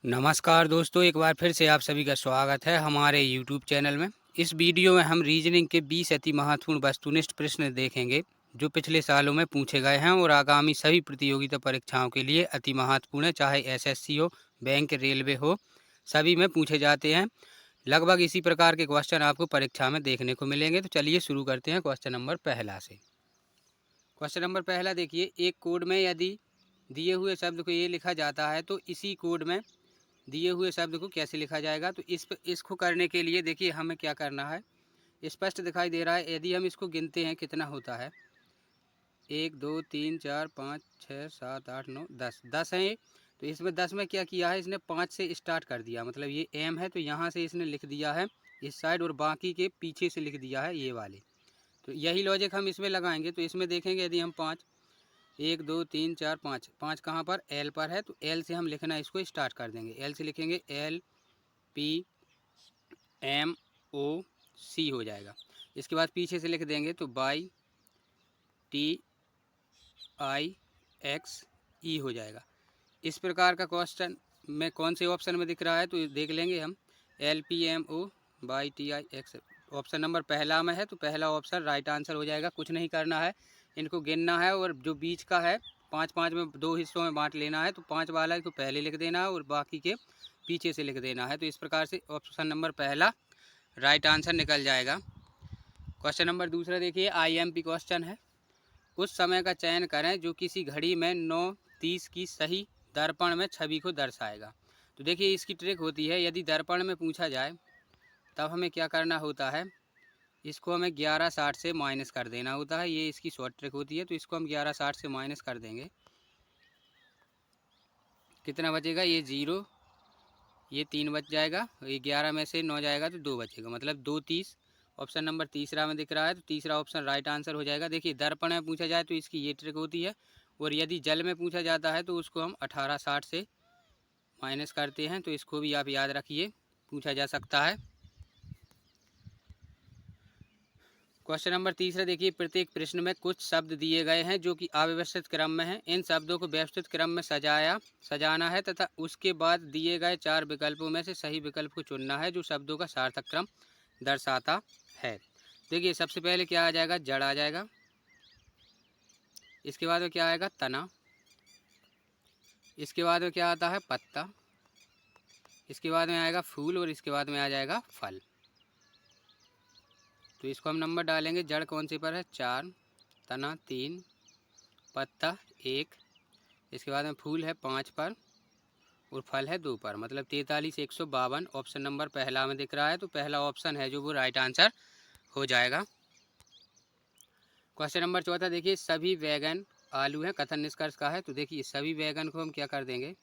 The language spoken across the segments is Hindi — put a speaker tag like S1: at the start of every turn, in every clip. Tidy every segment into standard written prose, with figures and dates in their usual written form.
S1: नमस्कार दोस्तों, एक बार फिर से आप सभी का स्वागत है हमारे YouTube चैनल में। इस वीडियो में हम रीजनिंग के 20 अति महत्वपूर्ण वस्तुनिष्ठ प्रश्न देखेंगे जो पिछले सालों में पूछे गए हैं और आगामी सभी प्रतियोगिता परीक्षाओं के लिए अति महत्वपूर्ण है, चाहे एसएससी हो, बैंक, रेलवे हो, सभी में पूछे जाते हैं। लगभग इसी प्रकार के क्वेश्चन आपको परीक्षा में देखने को मिलेंगे। तो चलिए शुरू करते हैं क्वेश्चन नंबर पहला से। क्वेश्चन नंबर पहला देखिए, एक कोड में यदि दिए हुए शब्द को ये लिखा जाता है तो इसी कोड में दिए हुए शब्द को कैसे लिखा जाएगा। तो इसको करने के लिए देखिए हमें क्या करना है। स्पष्ट दिखाई दे रहा है। यदि हम इसको गिनते हैं कितना होता है, 1 2 3 4 5 6 7 8 9 10 है ये। तो इसमें 10 में क्या किया है, इसने 5 से स्टार्ट कर दिया, मतलब ये एम है तो यहाँ से इसने लिख दिया है इस साइड और बाकी के पीछे से लिख दिया है ये वाले। तो यही लॉजिक हम इसमें लगाएंगे। तो इसमें देखेंगे यदि हम 5 1 2 3 4 5 5 कहाँ पर, एल पर है, तो एल से हम लिखना इसको स्टार्ट कर देंगे। एल से लिखेंगे एल पी एम ओ सी हो जाएगा। इसके बाद पीछे से लिख देंगे तो बाई टी आई एक्स ई हो जाएगा। इस प्रकार का क्वेश्चन में कौन से ऑप्शन में दिख रहा है तो देख लेंगे हम। L P M O by T I X option number पहला में है, तो पहला ऑप्शन राइट आंसर हो जाएगा। कुछ नहीं करना है, इनको गिनना है और जो बीच का है 5 5 में 2 हिस्सों में बांट लेना है। तो 5 वाला को पहले लिख देना है और बाकी के पीछे से लिख देना है। तो इस प्रकार से ऑप्शन नंबर पहला राइट आंसर निकल जाएगा। क्वेश्चन नंबर दूसरा देखिए, आईएमपी क्वेश्चन है। उस समय का चयन करें जो किसी घड़ी में 9:30 की सही दर्पण में छवि को दर्शाएगा। तो देखिए इसकी ट्रिक होती है, यदि दर्पण में पूछा जाए तब हमें क्या करना होता है, इसको हमें 11:60 से माइनस कर देना होता है। ये इसकी शॉर्ट ट्रिक होती है। तो इसको हम 11:60 से माइनस कर देंगे, कितना बचेगा, ये 0, ये 3 बच जाएगा, ये 11 में से 9 जाएगा तो 2 बचेगा, मतलब 2:30। ऑप्शन नंबर तीसरा में दिख रहा है तो तीसरा ऑप्शन राइट आंसर हो जाएगा। देखिए दर्पण में पूछा जाए तो इसकी ये ट्रिक होती है, और यदि जल में पूछा जाता है तो उसको हम 18:60 से माइनस करते हैं। तो इसको भी आप याद रखिए, पूछा जा सकता है। क्वेश्चन नंबर तीसरा देखिए, प्रत्येक प्रश्न में कुछ शब्द दिए गए हैं जो कि अव्यवस्थित क्रम में हैं। इन शब्दों को व्यवस्थित क्रम में सजाना है तथा उसके बाद दिए गए 4 विकल्पों में से सही विकल्प को चुनना है जो शब्दों का सार्थक क्रम दर्शाता है। देखिए सबसे पहले क्या आ जाएगा, जड़ आ जाएगा। इसके बाद में क्या आएगा, तना। इसके बाद में क्या आता है, पत्ता। इसके बाद में आएगा फूल और इसके बाद में आ जाएगा फल। तो इसको हम नंबर डालेंगे। जड़ कौन सी पर है, 4, तना 3, पत्ता 1, इसके बाद में फूल है 5 पर और फल है 2 पर, मतलब 43 152 ऑप्शन नंबर पहला में दिख रहा है। तो पहला ऑप्शन है जो वो राइट आंसर हो जाएगा। क्वेश्चन नंबर चौथा देखिए, सभी वैगन आलू हैं, कथन निष्कर्ष का है। तो देखिए सभी वैगन को हम क्या कर देंगे,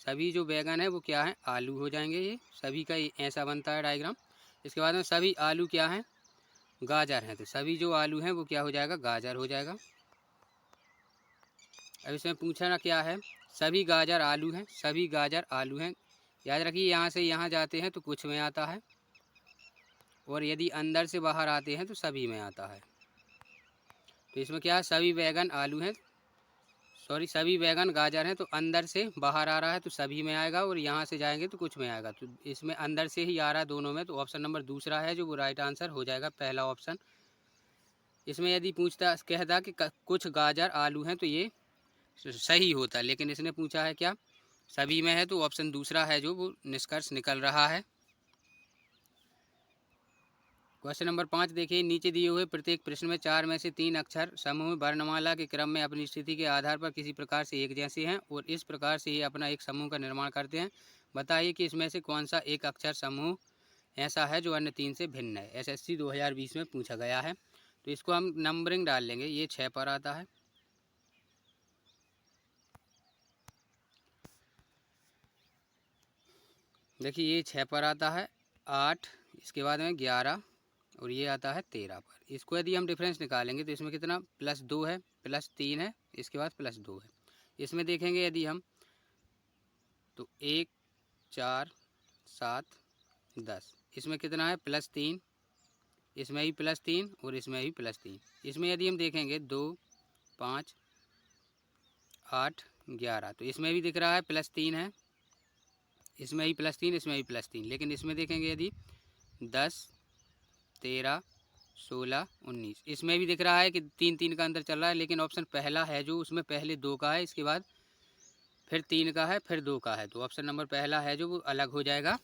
S1: सभी जो वैगन है वो क्या है, आलू हो जाएंगे। ये सभी का ऐसा बनता है डायग्राम। इसके बाद में सभी आलू क्या हैं, गाजर हैं। तो सभी जो आलू हैं वो क्या हो जाएगा, गाजर हो जाएगा। अब इसमें पूछना क्या है, सभी गाजर आलू हैं, सभी गाजर आलू हैं। याद रखिए यहाँ से यहाँ जाते हैं तो कुछ में आता है, और यदि अंदर से बाहर आते हैं तो सभी में आता है। तो इसमें क्या है, सभी बैगन आलू हैं, सॉरी सभी बैगन गाजर हैं, तो अंदर से बाहर आ रहा है तो सभी में आएगा, और यहाँ से जाएंगे तो कुछ में आएगा। तो इसमें अंदर से ही आ रहा है दोनों में। तो ऑप्शन नंबर दूसरा है जो वो राइट आंसर हो जाएगा, पहला ऑप्शन। इसमें यदि पूछता कहता कि कुछ गाजर आलू हैं तो ये सही होता, लेकिन इसने पूछा है क्या, सभी में है, तो ऑप्शन दूसरा है जो वो निष्कर्ष निकल रहा है। क्वेश्चन नंबर 5 देखिए, नीचे दिए हुए प्रत्येक प्रश्न में 4 में से 3 अक्षर समूह वर्णमाला के क्रम में अपनी स्थिति के आधार पर किसी प्रकार से एक जैसे हैं और इस प्रकार से ही अपना एक समूह का निर्माण करते हैं। बताइए कि इसमें से कौन सा एक अक्षर समूह ऐसा है जो अन्य 3 से भिन्न है। एसएससी 2020 में पूछा गया है। तो इसको हम नंबरिंग डाल लेंगे। ये 6 पर आता है, देखिए ये 6 पर आता है, 8, इसके बाद में 11 और ये आता है 13 पर। इसको यदि हम डिफरेंस निकालेंगे तो इसमें कितना, +2 है, +3 है, इसके बाद +2 है। इसमें देखेंगे यदि हम तो 1 4 7 10, इसमें कितना है, +3, इसमें भी +3 और इसमें भी +3। इसमें यदि हम देखेंगे 2 5 8 11, तो इसमें भी दिख रहा है +3 है, इसमें भी +3, इसमें भी +3, लेकिन इसमें देखेंगे यदि 10, 13, 16, 19, इसमें भी दिख रहा है कि 3-3 का अंतर चल रहा है, लेकिन ऑप्शन पहला है जो उसमें पहले 2 का है, इसके बाद फिर 3 का है, फिर 2 का है, तो ऑप्शन नंबर पहला है जो वो अलग हो जाएगा।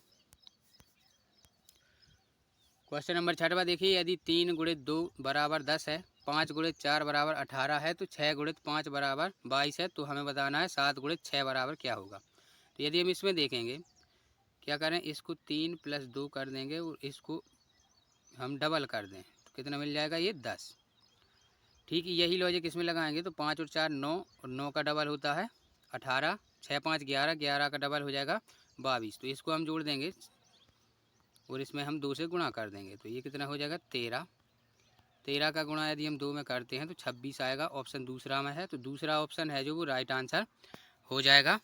S1: क्वेश्चन नंबर 6वां देखिए, यदि 3 × 2 = 10 है, 5 × 4 = 18 है, तो 6 × 5 = 22 है, तो हमें बताना है 7 × 6 बराबर क्या होगा। तो यदि हम इसमें देखेंगे क्या करें, इसको 3 + 2 कर देंगे और इसको हम डबल कर दें तो कितना मिल जाएगा, ये 10। ठीक यही लॉजिक इसमें लगाएंगे तो 5 और 4 9, और 9 का डबल होता है 18, 6 5 11, 11 का डबल हो जाएगा 22, तो इसको हम जोड़ देंगे और इसमें हम 2 से गुणा कर देंगे, तो ये कितना हो जाएगा 13। 13 का गुणा यदि हम 2 में करते हैं तो 26 आएगा, ऑप्शन दूसरा में है, तो दूसरा ऑप्शन है जो वो राइट आंसर हो जाएगा।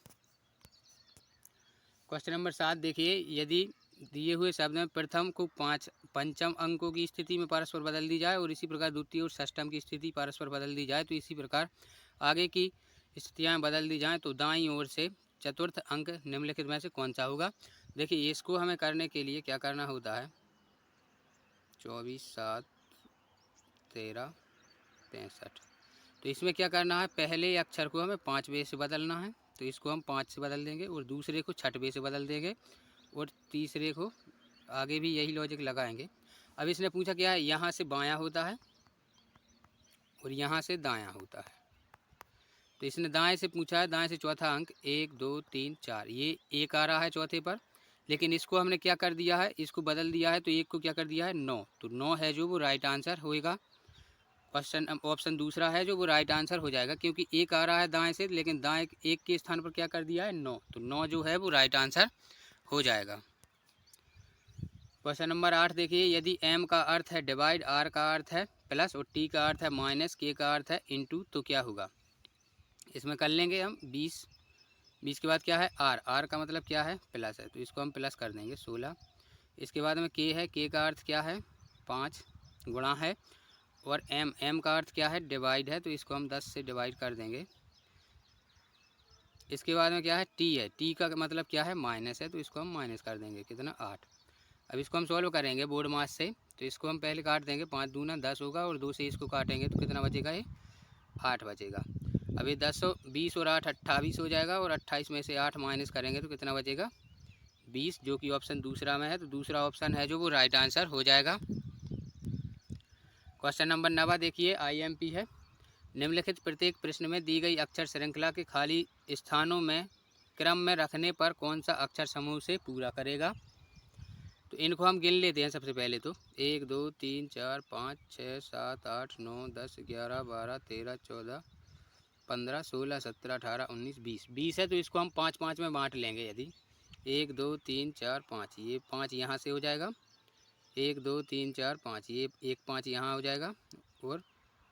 S1: क्वेश्चन नंबर 7 देखिए, यदि दिए हुए शब्द में प्रथम को पंचम अंकों की स्थिति में परस्पर बदल दी जाए और इसी प्रकार द्वितीय और षष्ठम की स्थिति परस्पर बदल दी जाए, तो इसी प्रकार आगे की स्थितियाँ बदल दी जाएँ तो दाईं ओर से चतुर्थ अंक निम्नलिखित में से कौन सा होगा। देखिए इसको हमें करने के लिए क्या करना होता है, 24, 7, 13, 63, तो इसमें क्या करना है, पहले अक्षर को हमें 5वें से बदलना है, तो इसको हम 5 से बदल देंगे और दूसरे को 6वें से बदल देंगे और तीसरे को आगे भी यही लॉजिक लगाएंगे। अब इसने पूछा क्या है, यहाँ से बायां होता है और यहाँ से दायां होता है, तो इसने दाएं से पूछा है, दाएं से चौथा अंक 1 2 3 4, ये 1 आ रहा है चौथे पर, लेकिन इसको हमने क्या कर दिया है, इसको बदल दिया है, तो 1 को क्या कर दिया है 9, तो 9 है जो वो राइट आंसर होएगा। क्वेश्चन ऑप्शन दूसरा है जो वो राइट आंसर हो जाएगा, क्योंकि 1 आ रहा है दाएं से, लेकिन दाएं 1 के स्थान पर क्या कर दिया है 9, तो 9 जो है वो राइट आंसर हो जाएगा। क्वेश्चन नंबर 8 देखिए, यदि m का अर्थ है डिवाइड, r का अर्थ है प्लस और t का अर्थ है माइनस, k का अर्थ है इनटू, तो क्या होगा। इसमें कर लेंगे हम 20, 20 के बाद क्या है r, r का मतलब क्या है प्लस है, तो इसको हम प्लस कर देंगे 16। इसके बाद में k है, k का अर्थ क्या है 5 गुणा है, और m का अर्थ क्या है डिवाइड है, तो इसको हम 10 से डिवाइड कर देंगे। इसके बाद में क्या है t है, t का मतलब क्या है माइनस है, तो इसको हम माइनस कर देंगे कितना 8। अब इसको हम सॉल्व करेंगे बोर्ड मास से, तो इसको हम पहले काट देंगे, 5 दूना 10 होगा और 2 से इसको काटेंगे तो कितना बचेगा, ये 8 बचेगा। अब ये 10 20 और 8 28 हो जाएगा, और 28 में से 8 माइनस करेंगे तो कितना बचेगा 20, जो कि ऑप्शन दूसरा में है, तो दूसरा ऑप्शन है जो वो राइट आंसर हो जाएगा। क्वेश्चन नंबर 9 देखिए, IMP है, निम्नलिखित प्रत्येक प्रश्न में दी गई अक्षर श्रृंखला के खाली स्थानों में क्रम में रखने पर कौन सा अक्षर समूह से पूरा करेगा। तो इनको हम गिन लेते हैं सबसे पहले, तो 1 2 3 4 5 6 7 8 9 10 11 12 13 14 15 16 17 18 19 20, 20 है, तो इसको हम 5 5 में बांट लेंगे। यदि 1 2 3 4 5, ये 5 यहाँ से हो जाएगा, 1 2 3 4 5, ये 1 5 यहाँ हो जाएगा और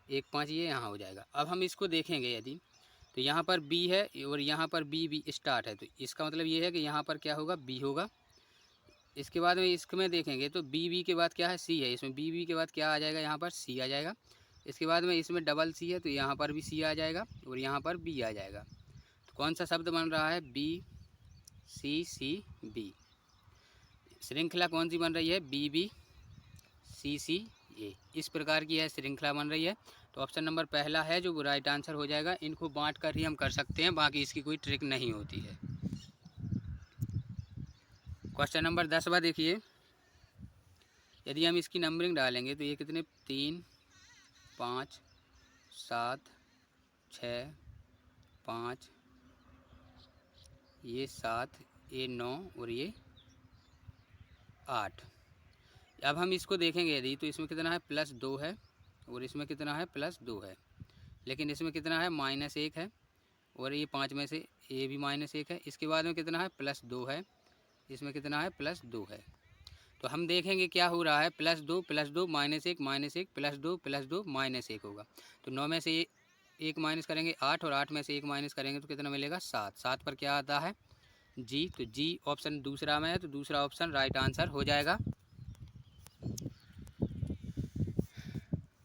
S1: 1 5 ये यहाँ हो जाएगा। अब हम इसको देखेंगे यदि, तो यहाँ पर B है और यहाँ पर B स्टार्ट है, तो इसका मतलब ये है कि यहाँ पर क्या होगा B होगा। इसके बाद में इसमें देखेंगे तो B के बाद क्या है C है, इसमें B के बाद क्या आ जाएगा, यहाँ पर C आ जाएगा। इसके बाद में इसमें डबल C है, तो यहाँ पर भी C आ जाएगा और यहाँ पर B आ जाएगा। तो कौन सा शब्द बन रहा है BCCB, श्रृंखला कौन सी बन रही है BBCCA, इस प्रकार की यह श्रृंखला बन रही है। तो ऑप्शन नंबर पहला है जो वो राइट आंसर हो जाएगा। इनको बांट कर ही हम कर सकते हैं, बाकी इसकी कोई ट्रिक नहीं होती है। क्वेश्चन नंबर 10वां देखिए, यदि हम इसकी नंबरिंग डालेंगे तो ये कितने 3 5 7 6 5, ये 7, ये 9 और ये 8। अब हम इसको देखेंगे यदि, तो इसमें कितना है +2 है और इसमें कितना है +2 है, लेकिन इसमें कितना है -1 है और ये 5 में से ये भी -1 है। इसके बाद में कितना है +2 है, इसमें कितना है +2 है। तो हम देखेंगे क्या हो रहा है, +2 +2 -1 -1 +2 +2 -1 होगा। तो 9 में से 1 माइनस करेंगे 8 और 8 में से 1 माइनस करेंगे तो कितना मिलेगा 7। 7 पर क्या आता है G, तो G ऑप्शन दूसरा में है, तो दूसरा ऑप्शन राइट आंसर हो जाएगा।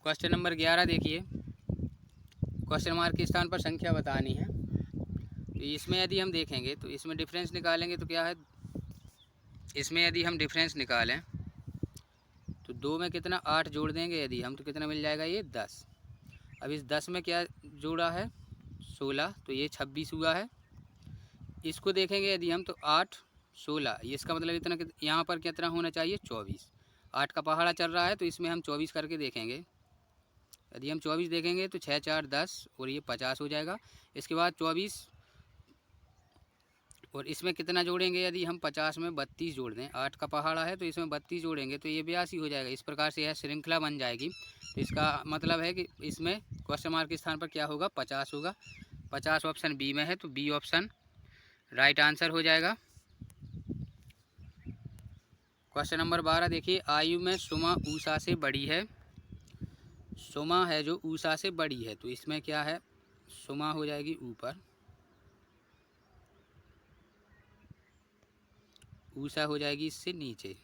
S1: क्वेश्चन नंबर 11 देखिए, क्वेश्चन मार्क के स्थान पर संख्या बतानी है। तो इसमें यदि हम देखेंगे तो इसमें डिफरेंस निकालेंगे तो क्या है इसमें यदि हम डिफरेंस निकालें तो 2 में कितना 8 जोड़ देंगे यदि हम, तो कितना मिल जाएगा ये 10। अब इस 10 में क्या जोड़ा है 16, तो ये 26 हुआ है। इसको देखेंगे यदि हम तो 8 16, इसका मतलब इतना यहाँ पर कितना होना चाहिए 24। 8 का पहाड़ा चल रहा है तो इसमें हम 24 करके देखेंगे। यदि हम 24 देखेंगे तो 6 4 10 और ये 50 हो जाएगा। इसके बाद 24 और इसमें कितना जोड़ेंगे यदि हम 50 में 32 जोड़ दें, 8 का पहाड़ा है तो इसमें 32 जोड़ेंगे तो ये 82 हो जाएगा। इस प्रकार से यह श्रृंखला बन जाएगी। तो इसका मतलब है कि इसमें क्वेश्चन मार्क के स्थान पर क्या होगा 50 होगा। 50 ऑप्शन बी में है तो बी ऑप्शन राइट आंसर हो जाएगा। क्वेश्चन नंबर 12 देखिए, आयु में सुमा ऊषा से बड़ी है। सुमा है जो ऊषा से बड़ी है, तो इसमें क्या है सुमा हो जाएगी ऊपर, ऊषा हो जाएगी इससे नीचे।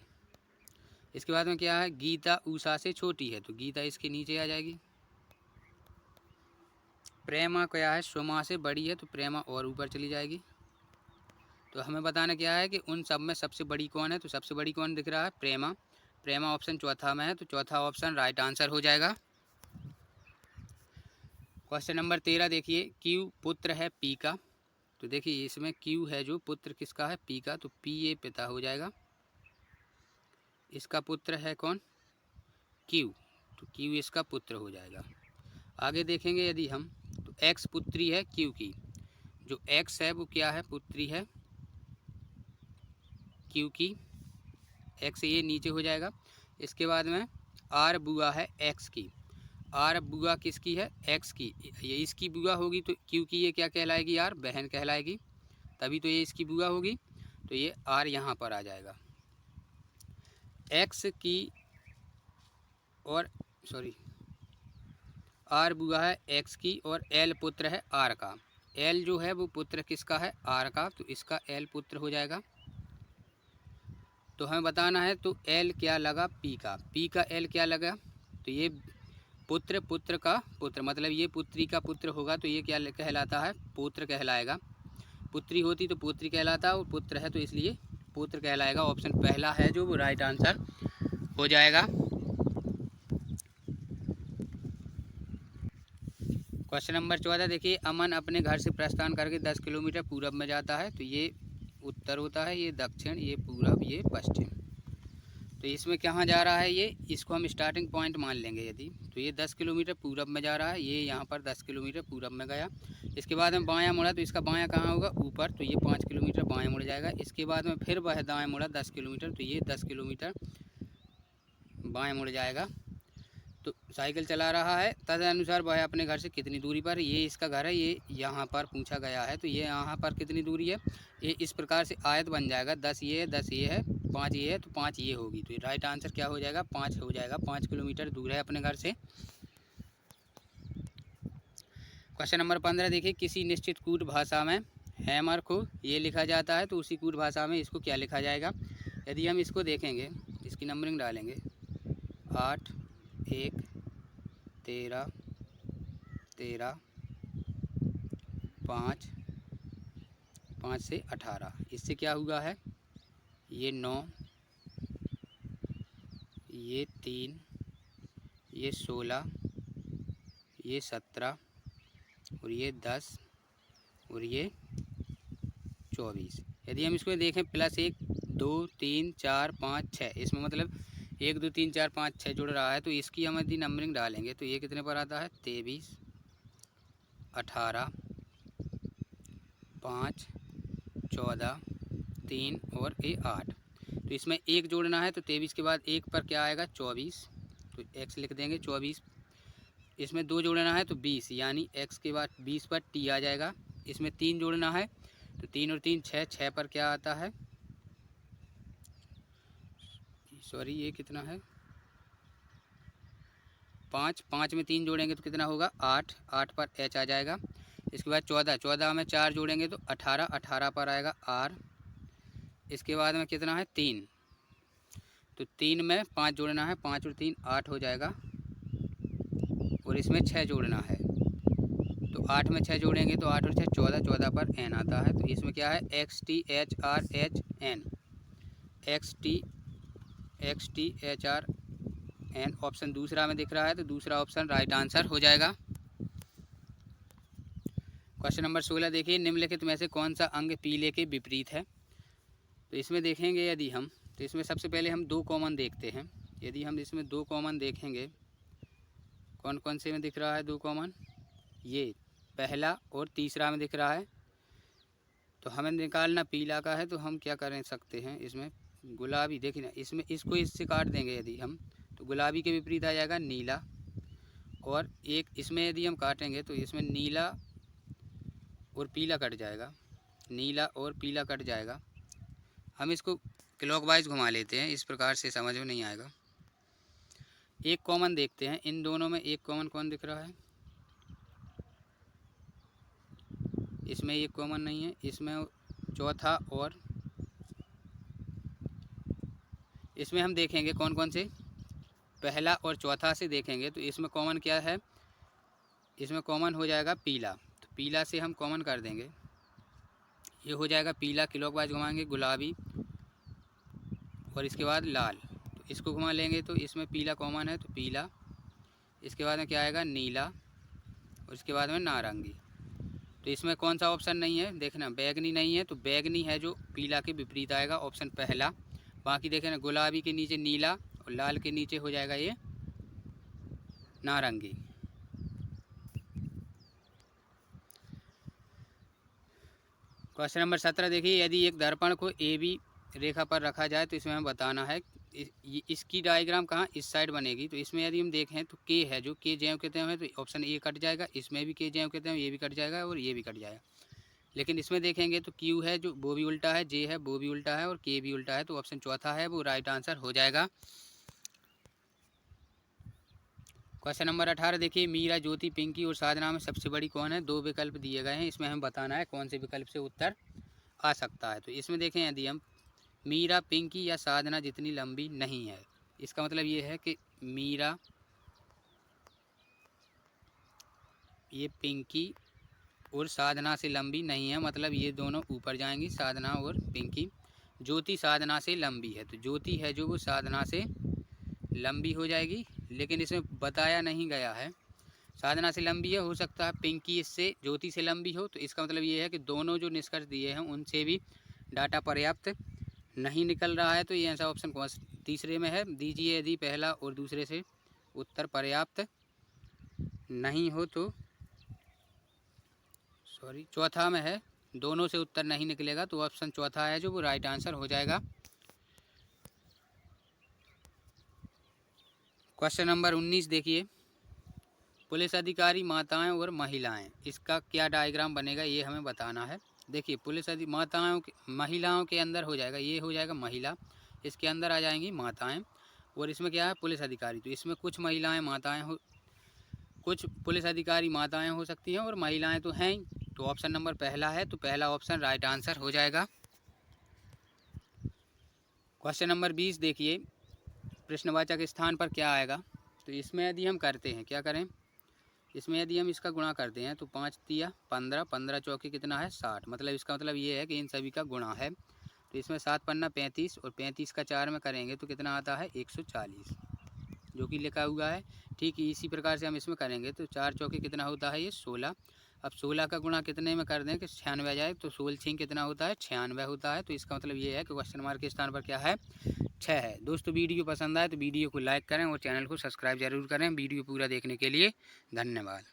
S1: इसके बाद में क्या है गीता ऊषा से छोटी है, तो गीता इसके नीचे आ जाएगी। प्रेमा क्या है सुमा से बड़ी है, तो प्रेमा और ऊपर चली जाएगी। तो हमें बताना क्या है कि उन सब में सबसे बड़ी कौन है, तो सबसे बड़ी कौन दिख रहा है प्रेमा। प्रेमा ऑप्शन चौथा में है तो चौथा ऑप्शन राइट आंसर हो जाएगा। क्वेश्चन नंबर 13 देखिए, क्यू पुत्र है पी का। तो देखिए इसमें क्यू है जो पुत्र किसका है पी का, तो पी ये पिता हो जाएगा। इसका पुत्र है कौन क्यू, तो क्यू इसका पुत्र हो जाएगा। आगे देखेंगे यदि हम तो एक्स पुत्री है क्यू की, जो एक्स है वो क्या है पुत्री है क्यू की, एक्स ये नीचे हो जाएगा। इसके बाद में आर बुआ है एक्स की, आर बुआ किसकी है एक्स की, ये इसकी बुआ होगी तो क्यू की ये क्या कहलाएगी आर बहन कहलाएगी, तभी तो ये इसकी बुआ होगी, तो ये आर यहाँ पर आ जाएगा। एक्स की और सॉरी आर बुआ है एक्स की और एल पुत्र है आर का। एल जो है वो पुत्र किसका है आर का, तो इसका एल पुत्र हो जाएगा। तो हमें बताना है तो एल क्या लगा पी का एल क्या लगा, तो ये पुत्र पुत्र का पुत्र मतलब ये पुत्री का पुत्र होगा, तो ये क्या कहलाता है पुत्र कहलाएगा। पुत्री होती तो पुत्री कहलाता और पुत्र है तो इसलिए पुत्र कहलाएगा। ऑप्शन पहला है जो वो राइट आंसर हो जाएगा। क्वेश्चन नंबर 14 देखिए, अमन अपने घर से प्रस्थान करके 10 किलोमीटर पूरब में जाता है, तो ये उत्तर होता है, ये दक्षिण, ये पूरब, ये पश्चिम। तो इसमें कहाँ जा रहा है ये, इसको हम स्टार्टिंग पॉइंट मान लेंगे यदि, तो ये 10 किलोमीटर पूरब में जा रहा है, ये यहाँ पर 10 किलोमीटर पूरब में गया। इसके बाद में बायां मुड़ा तो इसका बायां कहाँ होगा ऊपर, तो ये 5 किलोमीटर बायां मुड़ जाएगा। इसके बाद में फिर वह दाएँ मुड़ा 10 किलोमीटर, तो ये 10 किलोमीटर बाएँ मुड़ जाएगा। तो साइकिल चला रहा है, तदनुसार वह अपने घर से कितनी दूरी पर, ये इसका घर है, ये यहाँ पर पूछा गया है, तो ये यहाँ पर कितनी दूरी है, ये इस प्रकार से आयत बन जाएगा। 10 ये है, 10 ये है, 5 ये है, तो 5 ये होगी, तो राइट आंसर क्या हो जाएगा 5 हो जाएगा। 5 किलोमीटर दूर है अपने घर से। क्वेश्चन नंबर 15 देखिए, किसी निश्चित कूट भाषा में हैमर को ये लिखा जाता है, तो उसी कूट भाषा में इसको क्या लिखा जाएगा। यदि हम इसको देखेंगे, इसकी नंबरिंग डालेंगे 8 1 13 13 5 5 से 18, इससे क्या हुआ है ये 9, ये 3, ये 16, ये 17 और ये 10 और ये 24। यदि हम इसको देखें +1 2 3 4 5 6, इसमें मतलब 1 2 3 4 5 6 जुड़ रहा है, तो इसकी हम यदि नंबरिंग डालेंगे तो ये कितने पर आता है 23 18 5 14 3 और ये 8। तो इसमें 1 जोड़ना है, तो 23 के बाद 1 पर क्या आएगा 24, तो x लिख देंगे 24। इसमें 2 जोड़ना है तो 20, यानी x के बाद 20 पर t आ जाएगा। इसमें 3 जोड़ना है तो 3 और 3 6, 6 पर क्या आता है सॉरी ये कितना है 5, 5 में 3 जोड़ेंगे तो कितना होगा 8, 8 पर h आ जाएगा। इसके बाद 14, 14 में 4 जोड़ेंगे तो 18, 18 पर आएगा r। इसके बाद में कितना है 3, तो 3 में 5 जोड़ना है, 5 और 3 8 हो जाएगा। और इसमें 6 जोड़ना है, तो 8 में 6 जोड़ेंगे तो 8 और 6 14, 14 पर n आता है। तो इसमें क्या है XTHRHN, XTHRN ऑप्शन दूसरा में दिख रहा है, तो दूसरा ऑप्शन राइट आंसर हो जाएगा। क्वेश्चन नंबर 16 देखिए, निम्नलिखित में से कौन सा अंग पीले के विपरीत है। तो इसमें देखेंगे यदि हम, तो इसमें सबसे पहले हम 2 कॉमन देखते हैं। यदि हम इसमें 2 कॉमन देखेंगे, कौन कौन से में दिख रहा है 2 कॉमन, ये पहला और तीसरा में दिख रहा है। तो हमें निकालना पीला का है, तो हम क्या कर सकते हैं, इसमें गुलाबी, देखिए ना, इसमें इसको इससे काट देंगे यदि हम, तो गुलाबी के विपरीत आ जाएगा नीला। और एक इसमें यदि हम काटेंगे तो इसमें नीला और पीला कट जाएगा, नीला और पीला कट जाएगा। हम इसको क्लॉकवाइज घुमा लेते हैं, इस प्रकार से समझ में नहीं आएगा। एक कॉमन देखते हैं, इन दोनों में एक कॉमन कौन दिख रहा है, इसमें एक कॉमन नहीं है। इसमें चौथा, और इसमें हम देखेंगे कौन कौन से, पहला और चौथा से देखेंगे तो इसमें कॉमन क्या है, इसमें कॉमन हो जाएगा पीला। तो पीला से हम कॉमन कर देंगे, ये हो जाएगा पीला, क्लॉकवाइज घुमाएंगे गुलाबी, और इसके बाद लाल। तो इसको घुमा लेंगे तो इसमें पीला कॉमन है, तो पीला। इसके बाद में क्या आएगा, नीला, और इसके बाद में नारंगी। तो इसमें कौन सा ऑप्शन नहीं है, देखना बैगनी नहीं है, तो बैगनी है जो पीला के विपरीत आएगा, ऑप्शन पहला। बाकी देखें ना, गुलाबी के नीचे नीला और लाल के नीचे हो जाएगा ये नारंगी। क्वेश्चन नंबर 17 देखिए, यदि एक दर्पण को AB रेखा पर रखा जाए तो इसमें हमें बताना है इसकी डायग्राम कहाँ, इस साइड बनेगी। तो इसमें यदि हम देखें तो K है, जो K ज्यों कहते हैं, तो ऑप्शन ए कट जाएगा। इसमें भी K ज्यों कहते हैं, ये भी कट जाएगा और ये भी कट जाएगा। लेकिन इसमें देखेंगे तो Q है जो वो भी उल्टा है, J है वो भी उल्टा है, और K भी उल्टा है, तो ऑप्शन चौथा है वो राइट आंसर हो जाएगा। क्वेश्चन नंबर 18 देखिए, मीरा, ज्योति, पिंकी और साधना में सबसे बड़ी कौन है। 2 विकल्प दिए गए हैं, इसमें हमें बताना है कौन से विकल्प से उत्तर आ सकता है। तो इसमें देखें, यदि हम मीरा, पिंकी या साधना जितनी लंबी नहीं है, इसका मतलब ये है कि मीरा, ये पिंकी और साधना से लंबी नहीं है, मतलब ये दोनों ऊपर जाएंगी, साधना और पिंकी। ज्योति साधना से लंबी है, तो ज्योति है जो वो साधना से लंबी हो जाएगी, लेकिन इसमें बताया नहीं गया है। साधना से लंबी है, हो सकता है पिंकी इससे ज्योति से लंबी हो। तो इसका मतलब ये है कि दोनों जो निष्कर्ष दिए हैं उनसे भी डाटा पर्याप्त नहीं निकल रहा है। तो ये ऐसा ऑप्शन तीसरे में है। दीजिए यदि पहला और दूसरे से उत्तर पर्याप्त नहीं हो तो, सॉरी, चौथा में है, दोनों से उत्तर नहीं निकलेगा, तो ऑप्शन चौथा है जो वो राइट आंसर हो जाएगा। क्वेश्चन नंबर 19 देखिए, पुलिस अधिकारी, माताएं और महिलाएं, इसका क्या डायग्राम बनेगा ये हमें बताना है। देखिए, पुलिस माताओं के, महिलाओं के अंदर हो जाएगा, ये हो जाएगा महिला, इसके अंदर आ जाएंगी माताएं, और इसमें क्या है, पुलिस अधिकारी। तो इसमें कुछ महिलाएं माताएं हो, कुछ पुलिस अधिकारी माताएं हो सकती हैं और महिलाएं तो हैं। तो ऑप्शन नंबर पहला है, तो पहला ऑप्शन राइट आंसर हो जाएगा। क्वेश्चन नंबर 20 देखिए, प्रश्नवाचक स्थान पर क्या आएगा। तो इसमें यदि हम करते हैं, क्या करें, इसमें यदि हम इसका गुणा करते हैं तो 5 तिया 15, 15 चौके कितना है 60, मतलब इसका मतलब ये है कि इन सभी का गुणा है। तो इसमें 7 पन्ना 35, और 35 का 4 में करेंगे तो कितना आता है 140, जो कि लिखा हुआ है। ठीक इसी प्रकार से हम इसमें करेंगे तो 4 चौके कितना होता है ये 16। अब 16 का गुणा कितने में कर दें कि 96 आ जाए, तो 16 6 कितना होता है 96 होता है। तो इसका मतलब ये है कि क्वेश्चन मार्क के स्थान पर क्या है 6 है। दोस्तों, वीडियो पसंद आए तो वीडियो को लाइक करें और चैनल को सब्सक्राइब जरूर करें। वीडियो पूरा देखने के लिए धन्यवाद।